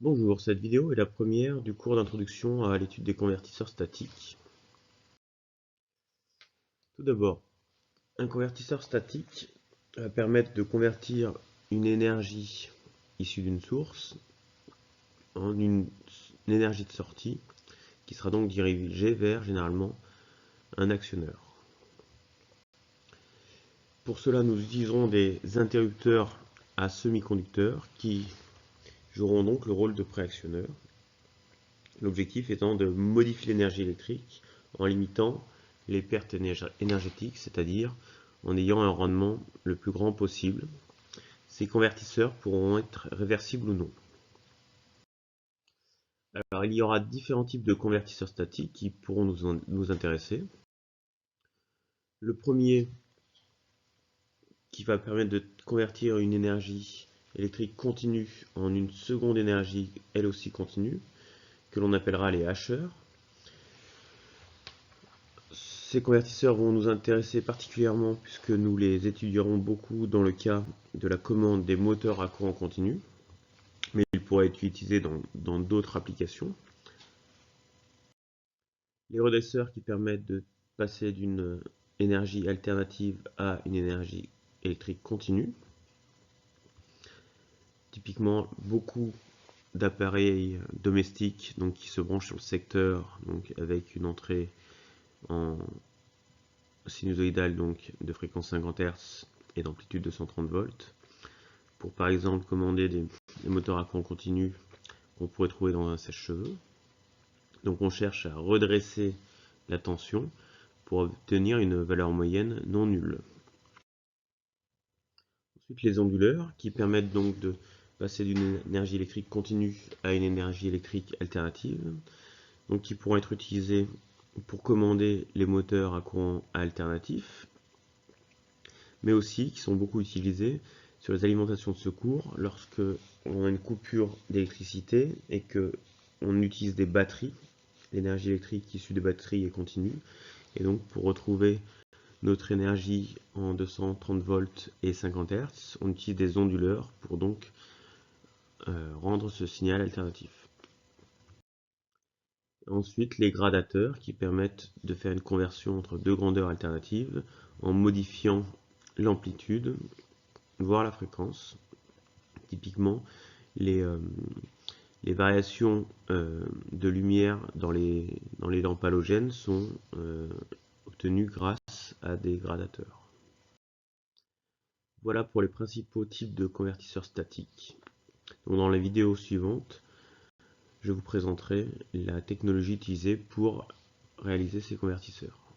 Bonjour, cette vidéo est la première du cours d'introduction à l'étude des convertisseurs statiques. Tout d'abord, un convertisseur statique va permettre de convertir une énergie issue d'une source en une énergie de sortie qui sera donc dirigée vers généralement un actionneur. Pour cela, nous utiliserons des interrupteurs à semi-conducteurs qui joueront donc le rôle de préactionneur. L'objectif étant de modifier l'énergie électrique en limitant les pertes énergétiques, c'est-à-dire en ayant un rendement le plus grand possible. Ces convertisseurs pourront être réversibles ou non. Alors, il y aura différents types de convertisseurs statiques qui pourront nous intéresser. Le premier, qui va permettre de convertir une énergie électrique continue en une seconde énergie, elle aussi continue, que l'on appellera les hacheurs. Ces convertisseurs vont nous intéresser particulièrement puisque nous les étudierons beaucoup dans le cas de la commande des moteurs à courant continu, mais ils pourraient être utilisés dans d'autres applications. Les redresseurs qui permettent de passer d'une énergie alternative à une énergie électrique continue. Typiquement, beaucoup d'appareils domestiques qui se branchent sur le secteur avec une entrée en sinusoïdale de fréquence 50 Hz et d'amplitude de 130 volts. Pour par exemple commander des moteurs à courant continu qu'on pourrait trouver dans un sèche-cheveux. Donc on cherche à redresser la tension pour obtenir une valeur moyenne non nulle. Ensuite, les onduleurs qui permettent donc de passer d'une énergie électrique continue à une énergie électrique alternative, donc qui pourront être utilisés pour commander les moteurs à courant alternatif, mais aussi qui sont beaucoup utilisés sur les alimentations de secours lorsque on a une coupure d'électricité et que on utilise des batteries. L'énergie électrique issue des batteries est continue, et donc pour retrouver notre énergie en 230 volts et 50 Hz, on utilise des onduleurs pour donc rendre ce signal alternatif. Ensuite, les gradateurs qui permettent de faire une conversion entre deux grandeurs alternatives en modifiant l'amplitude, voire la fréquence. Typiquement, les variations de lumière dans les lampes halogènes sont obtenues grâce à des gradateurs. Voilà pour les principaux types de convertisseurs statiques. Donc dans la vidéo suivante, je vous présenterai la technologie utilisée pour réaliser ces convertisseurs.